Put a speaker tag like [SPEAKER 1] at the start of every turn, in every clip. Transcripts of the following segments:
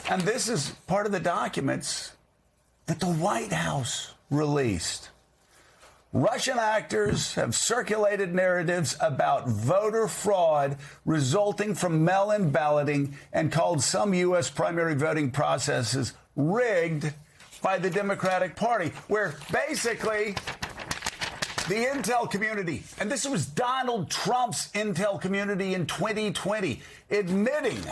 [SPEAKER 1] And this is part of the documents that the White House released. Russian actors have circulated narratives about voter fraud resulting from mail-in balloting and called some U.S. primary voting processes rigged by the Democratic Party, where basically the intel community, and this was Donald Trump's intel community in 2020, admitting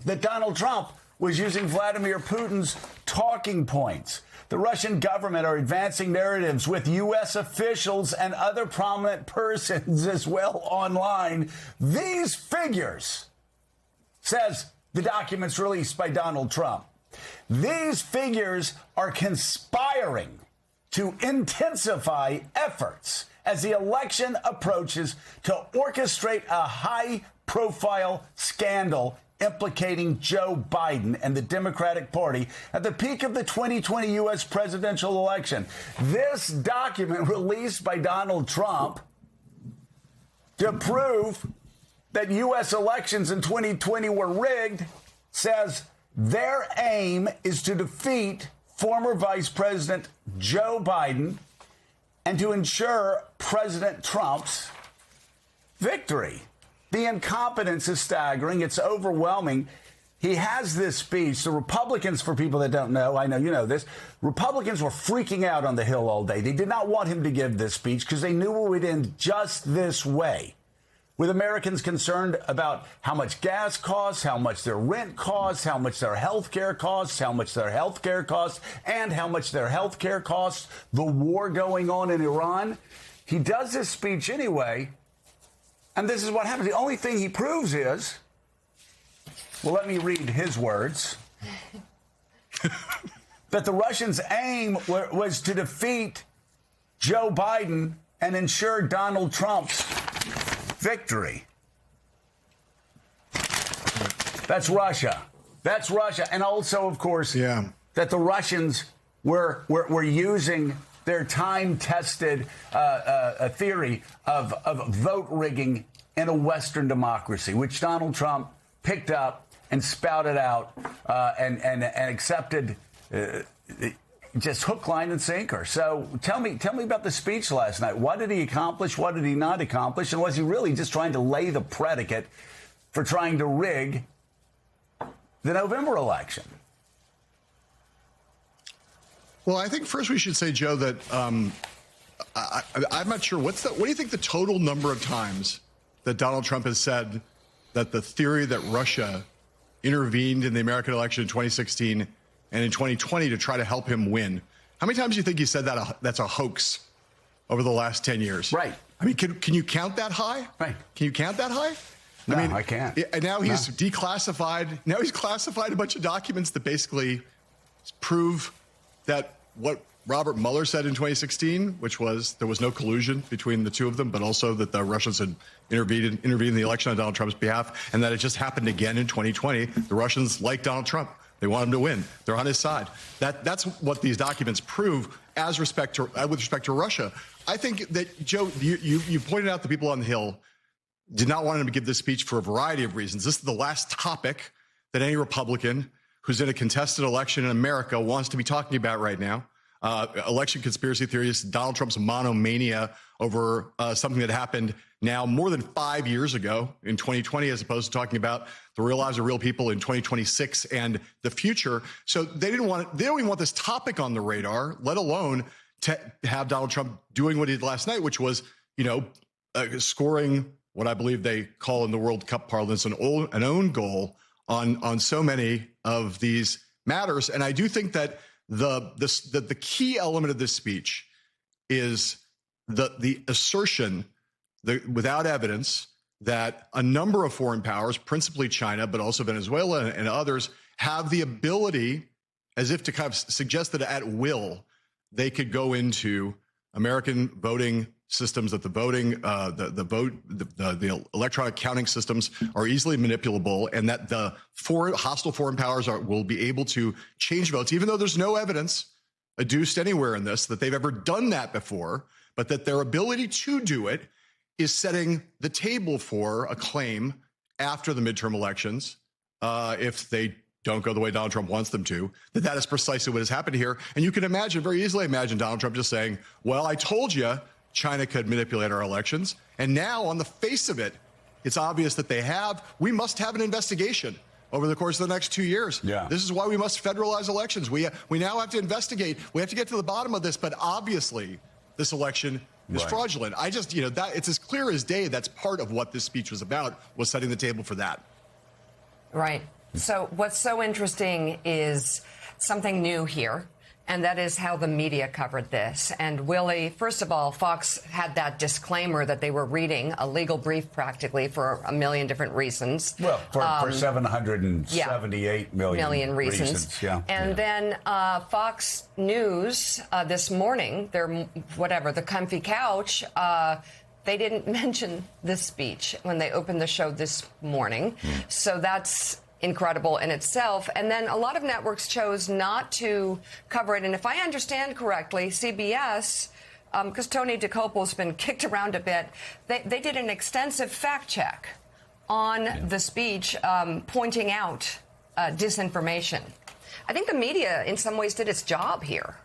[SPEAKER 1] that Donald Trump was using Vladimir Putin's talking points. The Russian government are advancing narratives with U.S. officials and other prominent persons as well online. These figures, says the documents released by Donald Trump, these figures are conspiring to intensify efforts as the election approaches to orchestrate a high-profile scandal implicating Joe Biden and the Democratic Party at the peak of the 2020 U.S. presidential election. This document released by Donald Trump to prove that U.S. elections in 2020 were rigged says their aim is to defeat former Vice President Joe Biden and to ensure President Trump's victory. The incompetence is staggering. It's overwhelming. He has this speech. The Republicans, for people that don't know, I know you know this, Republicans were freaking out on the Hill all day. They did not want him to give this speech because they knew it would end just this way, with Americans concerned about how much gas costs, how much their rent costs, how much their health care costs, how much their health care costs, and how much their health care costs, the war going on in Iran. He does this speech anyway. And this is what happens. The only thing he proves is, well, let me read his words, that the Russians' aim was to defeat Joe Biden and ensure Donald Trump's victory. That's Russia. That's Russia. And also, of course, that the Russians were using their time-tested theory of vote rigging in a Western democracy, which Donald Trump picked up and spouted out and accepted just hook, line, and sinker. So tell me about the speech last night. What did he accomplish? What did he not accomplish? And was he really just trying to lay the predicate for trying to rig the November election?
[SPEAKER 2] Well, I think first we should say, Joe, that I'm not sure. What do you think the total number of times that Donald Trump has said that the theory that Russia intervened in the American election in 2016 and in 2020 to try to help him win? How many times do you think he said that that's a hoax over the last 10 years?
[SPEAKER 1] Right.
[SPEAKER 2] I mean, can you count that high?
[SPEAKER 1] Right.
[SPEAKER 2] Can you count that high?
[SPEAKER 1] No, I can't.
[SPEAKER 2] And now he's declassified. Now he's classified a bunch of documents that basically prove that what Robert Mueller said in 2016, which was there was no collusion between the two of them, but also that the Russians had intervened in the election on Donald Trump's behalf, and that it just happened again in 2020. The Russians like Donald Trump. They want him to win. They're on his side. That's what these documents prove with respect to Russia. I think that, Joe, you pointed out the people on the Hill did not want him to give this speech for a variety of reasons. This is the last topic that any Republican who's in a contested election in America wants to be talking about right now. Election conspiracy theories, Donald Trump's monomania over something that happened now more than 5 years ago in 2020, as opposed to talking about the real lives of real people in 2026 and the future. So they don't even want this topic on the radar, let alone to have Donald Trump doing what he did last night, which was, scoring what I believe they call in the World Cup parlance an own goal on so many of these matters. And I do think that the key element of this speech is the assertion that, without evidence, that a number of foreign powers, principally China, but also Venezuela and others, have the ability, as if to kind of suggest that at will they could go into American voting systems, that the electronic counting systems are easily manipulable, and that the hostile foreign powers will be able to change votes, even though there's no evidence adduced anywhere in this that they've ever done that before, but that their ability to do it is setting the table for a claim after the midterm elections, if they don't go the way Donald Trump wants them to, that is precisely what has happened here. And you can imagine, very easily imagine Donald Trump just saying, well, I told you China could manipulate our elections. And now on the face of it, it's obvious that they have. We must have an investigation over the course of the next 2 years.
[SPEAKER 1] Yeah.
[SPEAKER 2] This is why we must federalize elections. We now have to investigate. We have to get to the bottom of this. But obviously, this election is fraudulent. I just, that it's as clear as day. That's part of what this speech was about, was setting the table for that.
[SPEAKER 3] Right. So what's so interesting is something new here, and that is how the media covered this. And Willie, first of all, Fox had that disclaimer that they were reading a legal brief practically for a million different reasons.
[SPEAKER 1] Well, for 778 million reasons. Yeah.
[SPEAKER 3] And then Fox News this morning, the comfy couch, they didn't mention this speech when they opened the show this morning. So that's incredible in itself. And then a lot of networks chose not to cover it. And if I understand correctly, CBS, because Tony Dokoupil's been kicked around a bit, they did an extensive fact check on the speech, pointing out disinformation. I think the media, in some ways, did its job here.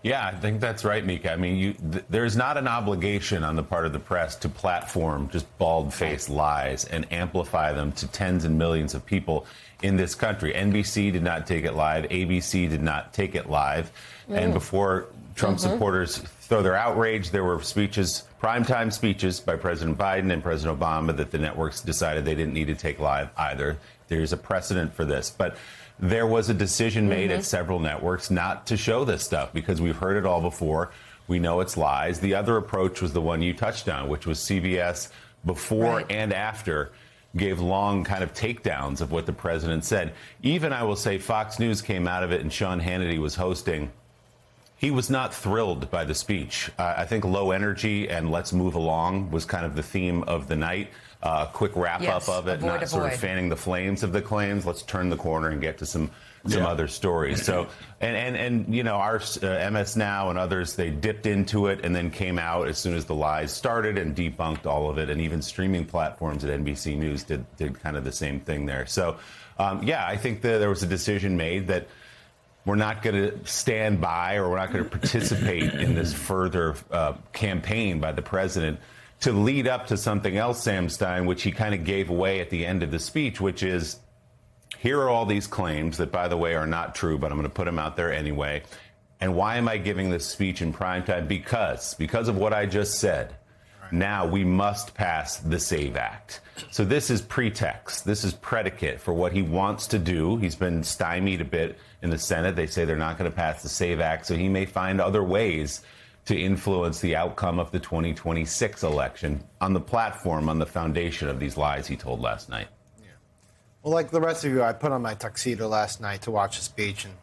[SPEAKER 4] Yeah, I think that's right, Mika. I mean, there's not an obligation on the part of the press to platform just bald-faced lies and amplify them to tens and millions of people in this country. NBC did not take it live. ABC did not take it live. And before Trump supporters throw their outrage, there were speeches, primetime speeches by President Biden and President Obama that the networks decided they didn't need to take live either. There's a precedent for this. But there was a decision made at several networks not to show this stuff because we've heard it all before. We know it's lies. The other approach was the one you touched on, which was CBS before and after gave long kind of takedowns of what the president said. Even, I will say, Fox News came out of it and Sean Hannity was hosting. He was not thrilled by the speech. I think low energy and let's move along was kind of the theme of the night. Quick wrap-up of it, not sort of fanning the flames of the claims. Let's turn the corner and get to some other stories. So, and our MS Now and others, they dipped into it and then came out as soon as the lies started and debunked all of it. And even streaming platforms at NBC News did kind of the same thing there. So, I think that there was a decision made that we're not going to stand by or we're not going to participate in this further campaign by the president to lead up to something else, Sam Stein, which he kind of gave away at the end of the speech, which is, here are all these claims that, by the way, are not true, but I'm going to put them out there anyway. And why am I giving this speech in primetime? Because of what I just said. Now we must pass the SAVE Act. So this is pretext. This is predicate for what he wants to do. He's been stymied a bit in the Senate. They say they're not going to pass the SAVE Act, so he may find other ways to influence the outcome of the 2026 election on the platform, on the foundation of these lies he told last night.
[SPEAKER 5] Yeah. Well, like the rest of you, I put on my tuxedo last night to watch the speech and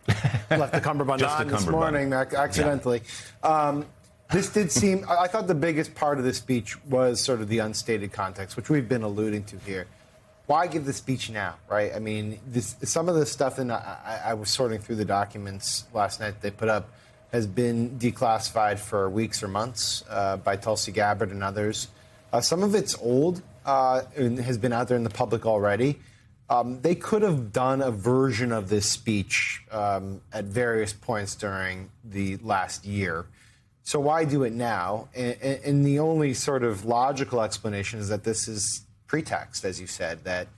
[SPEAKER 5] left the cummerbund on this morning accidentally. Yeah. This did seem, I thought the biggest part of this speech was sort of the unstated context, which we've been alluding to here. Why give the speech now, right? I mean, some of the stuff, and I was sorting through the documents last night they put up, has been declassified for weeks or months by Tulsi Gabbard and others. Some of it's old and has been out there in the public already. They could have done a version of this speech at various points during the last year. So why do it now? And the only sort of logical explanation is that this is pretext, as you said, that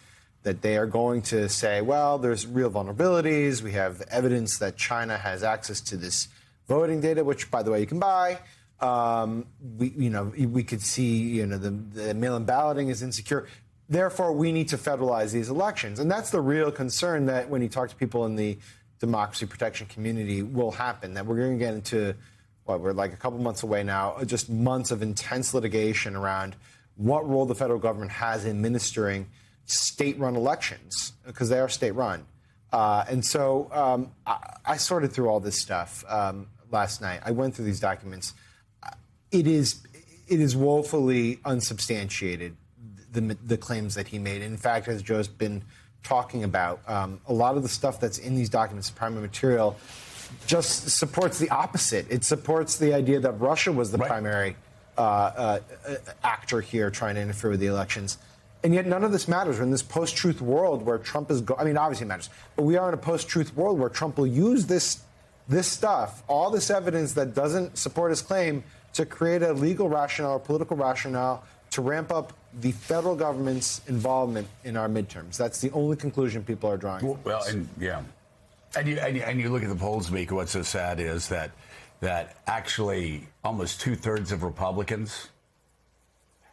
[SPEAKER 5] they are going to say, well, there's real vulnerabilities. We have evidence that China has access to this voting data, which, by the way, you can buy. We could see, the mail-in balloting is insecure. Therefore, we need to federalize these elections. And that's the real concern that when you talk to people in the democracy protection community will happen, that we're going to get into, we're like a couple months away now, just months of intense litigation around what role the federal government has in administering state-run elections, because they are state-run. And so I sorted through all this stuff last night. I went through these documents. It is woefully unsubstantiated, the claims that he made. In fact, as Joe's been talking about, a lot of the stuff that's in these documents, primary material, just supports the opposite. It supports the idea that Russia was the primary actor here trying to interfere with the elections. And yet none of this matters. We're in this post-truth world where Trump is I mean, obviously it matters. But we are in a post-truth world where Trump will use this stuff, all this evidence that doesn't support his claim, to create a legal rationale or political rationale to ramp up the federal government's involvement in our midterms. That's the only conclusion people are drawing.
[SPEAKER 1] Well, and yeah. And you look at the polls, Mika, what's so sad is that actually almost 2/3 of Republicans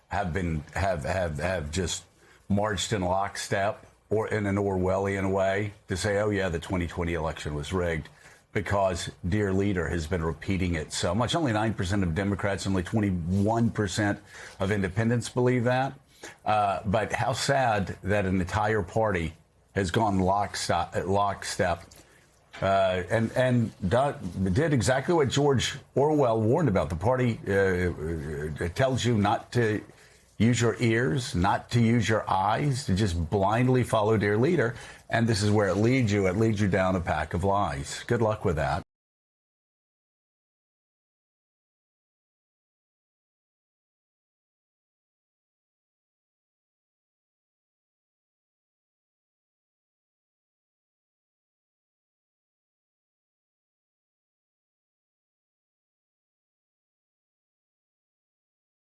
[SPEAKER 1] have just marched in lockstep or in an Orwellian way to say, oh, yeah, the 2020 election was rigged, because dear leader has been repeating it so much. Only 9% of Democrats, only 21% of independents believe that. But how sad that an entire party has gone lockstep and did exactly what George Orwell warned about. The party tells you not to use your ears, not to use your eyes, to just blindly follow dear leader. And this is where it leads you. It leads you down a pack of lies. Good luck with that.